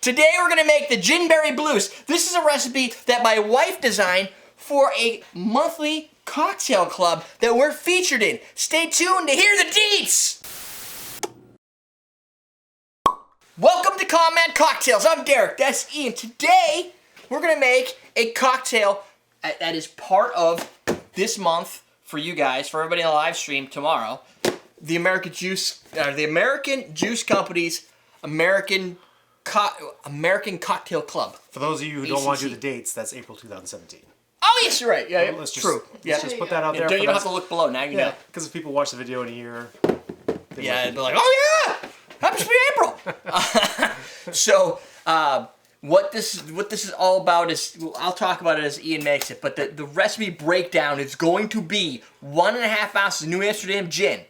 Today we're gonna make the Ginberry Blues. This is a recipe that my wife designed for a monthly cocktail club that we're featured in. Stay tuned to hear the deets! Welcome to Combat Cocktails. I'm Derek, that's Ian. Today we're gonna make a cocktail that is part of this month for you guys, for everybody on the live stream tomorrow. The American Juice Company's American Cocktail Club. For those of you who don't want to do the dates, that's April 2017. Oh, yes, you're right. Yeah, let's true. Let's just put that out there. You don't have to look below. Now you know. Because if people watch the video in a year, they'll be like, oh yeah, happens to be April. So, what this is all about is, I'll talk about it as Ian makes it, but the recipe breakdown is going to be 1.5 ounces of New Amsterdam gin,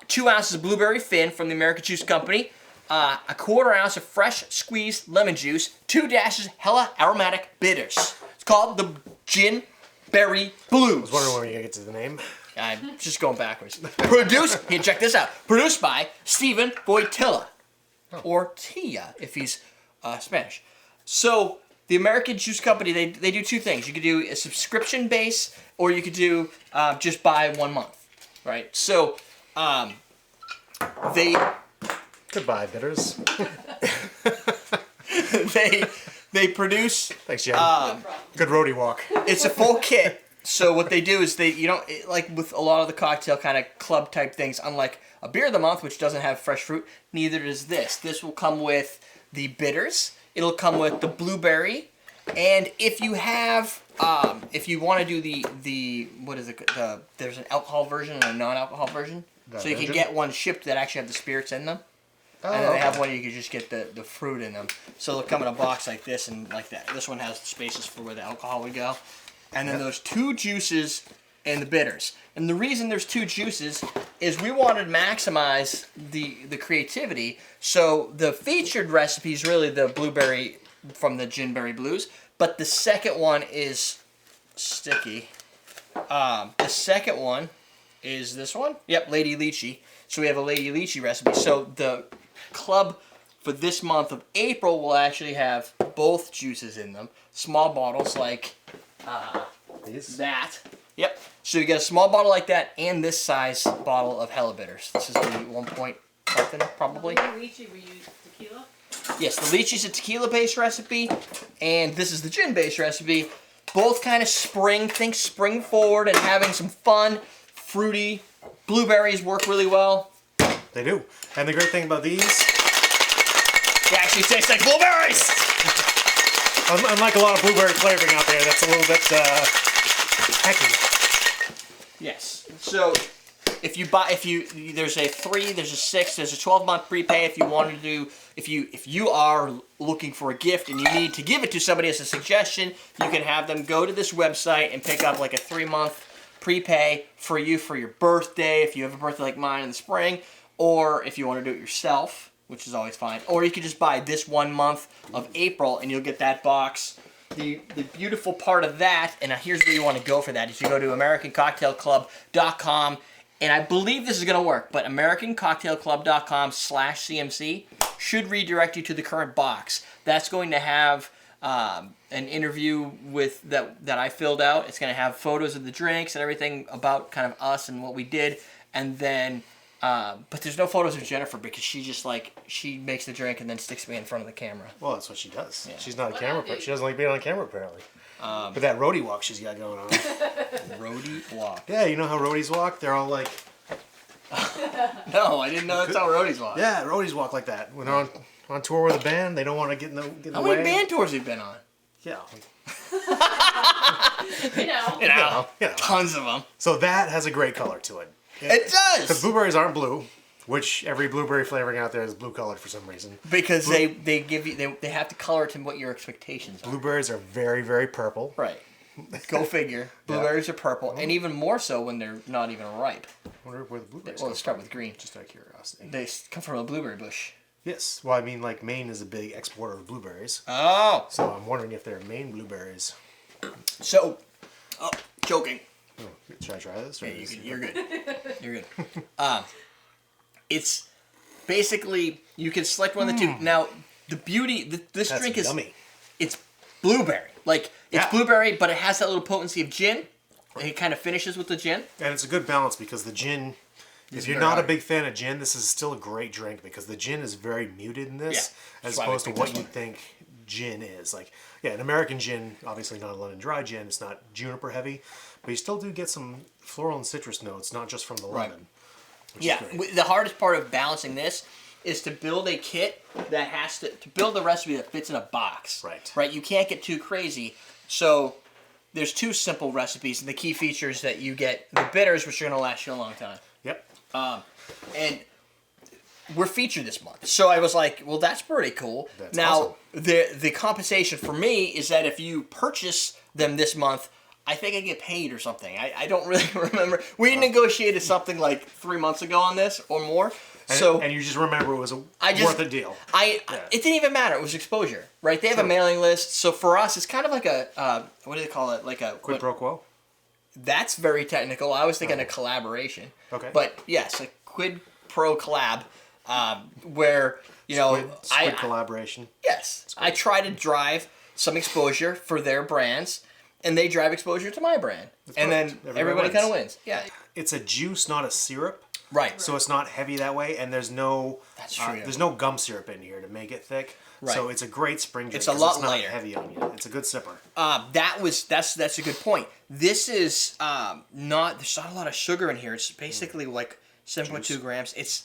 2 ounces of blueberry fin from the American Juice Company, 1/4 ounce of fresh squeezed lemon juice, 2 dashes hella aromatic bitters. It's called the Ginberry Blues. I was wondering when you're going to get to the name. I'm just going backwards. Produced, here, check this out. Produced by Stephen Boitilla, or Tia, if he's Spanish. So, the American Juice Company, they do two things. You could do a subscription base, or you could do just buy 1 month, right? So, Goodbye, bitters. they produce. Thanks, Jen. Good roadie walk. It's a full kit. So what they do is like with a lot of the cocktail kind of club type things, unlike a beer of the month, which doesn't have fresh fruit, neither does this. This will come with the bitters. It'll come with the blueberry, and if you have, if you want to do the what is it? There's an alcohol version and a non-alcohol version. So you can get one shipped that actually have the spirits in them. And then they have one you can just get the fruit in them. So they'll come in a box like this and like that. This one has spaces for where the alcohol would go. And then those 2 juices and the bitters. And the reason there's 2 juices is we wanted to maximize the creativity. So the featured recipe is really the blueberry from the Ginberry Blues. But the second one is sticky. The second one is this one. Yep, Lady Lychee. So we have a Lady Lychee recipe. So the club for this month of April will actually have both juices in them. Small bottles like that. Yep. So you get a small bottle like that and this size bottle of Hella Bitters. This is the 1 point something probably. Lychee, we use tequila? Yes, the Lychee's a tequila-based recipe, and this is the gin-based recipe. Both kind of spring, think spring forward and having some fun, fruity. Blueberries work really well. They do. And the great thing about these, they actually taste like blueberries. Unlike a lot of blueberry flavoring out there, that's a little bit hecky. Yes. So if there's a 3, there's a 6, there's a 12-month prepay. If you wanted to do, if you are looking for a gift and you need to give it to somebody as a suggestion, you can have them go to this website and pick up like a 3-month prepay for you for your birthday, if you have a birthday like mine in the spring, or if you want to do it yourself, which is always fine. Or you could just buy this 1 month of April and you'll get that box. The beautiful part of that, and here's where you want to go for that, is you go to AmericanCocktailClub.com, and I believe this is going to work, but AmericanCocktailClub.com/CMC should redirect you to the current box. That's going to have an interview with that I filled out. It's going to have photos of the drinks and everything about kind of us and what we did, and then but there's no photos of Jennifer because she makes the drink and then sticks me in front of the camera. Well, that's what she does. Yeah. She's not a camera person. She doesn't like being on camera apparently. But that roadie walk she's got going on. Roadie walk. Yeah, you know how roadies walk? They're all like... No, I didn't know that's how roadies walk. Yeah, roadies walk like that. When they're on tour with a band, they don't want to get in the way. How many band tours have you been on? Yeah. You know. Tons of them. So that has a great color to it. It does! Because blueberries aren't blue, which every blueberry flavoring out there is blue colored for some reason. Because they give you they have to color it to what your expectations are. Blueberries are very, very purple. Right. Go figure. Blueberries are purple, and even more so when they're not even ripe. I wonder where the blueberries Let's start with green. Just out of curiosity. They come from a blueberry bush. Yes. Well, I mean, like Maine is a big exporter of blueberries. Oh! So I'm wondering if they're Maine blueberries. So, joking. Oh, should I try this? Yeah, you're good. You're good. It's basically, you can select one of the two. Now, the beauty. This That's drink is yummy. it's blueberry. Like it's Yeah. blueberry, but it has that little potency of gin. And it kind of finishes with the gin. And it's a good balance because the gin, if you're not a big fan of gin, this is still a great drink because the gin is very muted in this as opposed to what you think gin is. Like, yeah, an American gin, obviously not a London Dry gin, it's not juniper heavy, but you still do get some floral and citrus notes, not just from the lemon. Which is great. The hardest part of balancing this is to build a kit that has to build a recipe that fits in a box. Right. You can't get too crazy. So there's two simple recipes, and the key features that you get the bitters, which are going to last you a long time. Yep. And we're featured this month, so I was like, well, that's pretty cool. That's now awesome. the compensation for me is that if you purchase them this month, I think I get paid or something. I don't really remember. We negotiated something like 3 months ago on this or more. And you just remember it was worth a deal. It didn't even matter. It was exposure, right? They have a mailing list, so for us, it's kind of like a what do they call it? Like a Quid pro quo. That's very technical. I was thinking a collaboration. Okay. But yes, a quid pro collab, where Squid collaboration. Yes, I try to drive some exposure for their brands, and they drive exposure to my brand, and then everybody kind of wins. Yeah. It's a juice, not a syrup. Right. So it's not heavy that way, and there's no That's true. there's no gum syrup in here to make it thick. Right. So it's a great spring drink. It's a 'cause lot it's not lighter. heavy on you. It's a good sipper. That's a good point. This is there's not a lot of sugar in here. It's basically like 7.2 grams. It's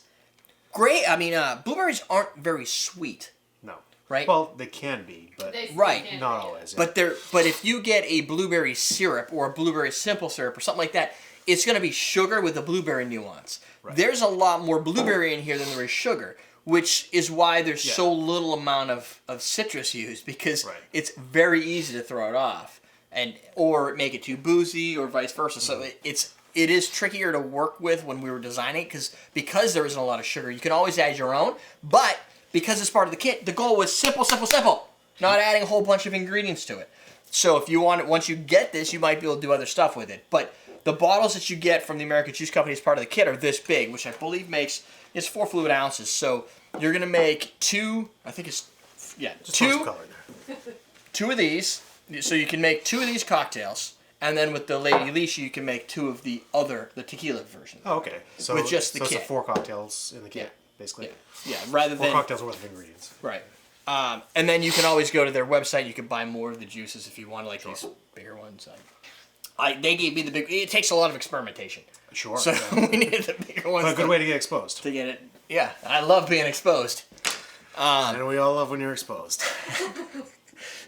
great. I mean, blueberries aren't very sweet. No. Right? Well, they can be, but Right. not always. Yeah. But if you get a blueberry syrup or a blueberry simple syrup or something like that, it's going to be sugar with a blueberry nuance. Right. There's a lot more blueberry in here than there is sugar, which is why there's so little amount of citrus used, because it's very easy to throw it off or make it too boozy or vice versa. So it is trickier to work with when we were designing because there isn't a lot of sugar. You can always add your own, but because it's part of the kit, the goal was simple, not adding a whole bunch of ingredients to it. So if you want it, once you get this, you might be able to do other stuff with it. But the bottles that you get from the American Juice Company as part of the kit are this big, which I believe it's 4 fluid ounces. So you're gonna make two. I think it's Just two. color there. 2 of these. So you can make 2 of these cocktails, and then with the Lady Lychee, you can make 2 of the tequila version. Oh, okay. So with just the so kit. it's 4 cocktails in the kit, basically. Yeah, rather 4 than cocktails worth of ingredients. right. And then you can always go to their website. You can buy more of the juices if you want, like these bigger ones. They gave me the big. It takes a lot of experimentation. Sure. So we needed the bigger ones. But a good way to get exposed. to get it. Yeah, I love being exposed. And we all love when you're exposed.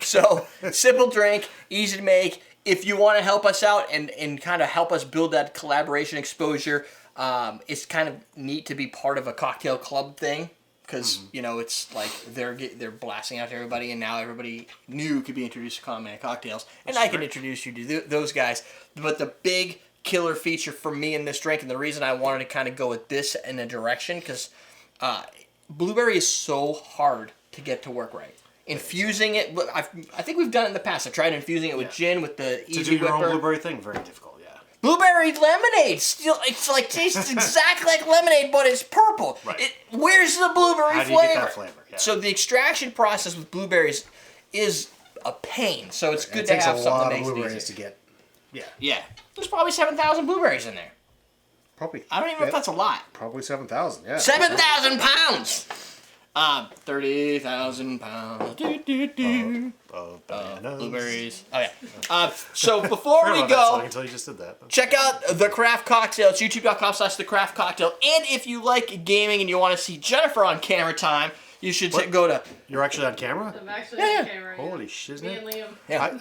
So simple drink, easy to make. If you want to help us out and kind of help us build that collaboration exposure, it's kind of neat to be part of a cocktail club thing. Because, it's like they're blasting out to everybody, and now everybody new could be introduced to Common Man cocktails. And I can introduce you to those guys. But the big killer feature for me in this drink, and the reason I wanted to kind of go with this in a direction, because blueberry is so hard to get to work right. Infusing it, I think we've done it in the past. I tried infusing it with gin, with the easy To do your whipper. own blueberry thing, very difficult, yeah. Blueberry lemonade. Still, it's like tastes exactly like lemonade, but it's purple. Right. Where's the blueberry How do you flavor? get that flavor? Yeah. So the extraction process with blueberries is a pain. So it's good It to takes have a something lot that of makes it blueberries easy. to get. Yeah. Yeah. There's probably 7,000 blueberries in there. Probably. I don't even know if that's a lot. Probably 7,000, yeah. 7,000 pounds. 30,000 pounds. Bananas. Blueberries. Oh yeah. So before we Forgot about that song go, until you just did that. check out The Craft Cocktail. It's youtube.com/The Craft Cocktail. And if you like gaming and you want to see Jennifer on camera time, you should go to. You're actually on camera? I'm actually Yeah. on camera. Holy Me shiznit. and Liam. Yeah.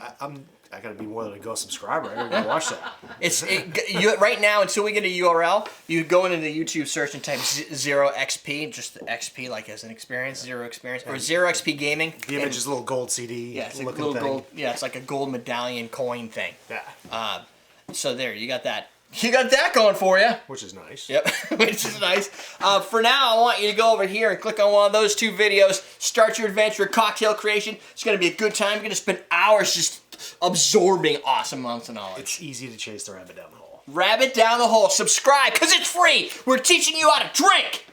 I gotta be more than a Go subscriber. I gotta go watch that. Right now, until we get a URL, you go into the YouTube search and type 0XP, just the XP like as an experience, zero experience, or 0XP gaming. The image is a little gold CD. Yeah, it's a looking little thing. gold. Yeah, it's like a gold medallion coin thing. Yeah. So there, you got that. You got that going for you. Which is nice. Yep, which is nice. For now, I want you to go over here and click on one of those 2 videos. Start your adventure in cocktail creation. It's going to be a good time. You're going to spend hours just absorbing awesome amounts of knowledge. It's easy to chase the rabbit down the hole. Rabbit down the hole. Subscribe, because it's free. We're teaching you how to drink.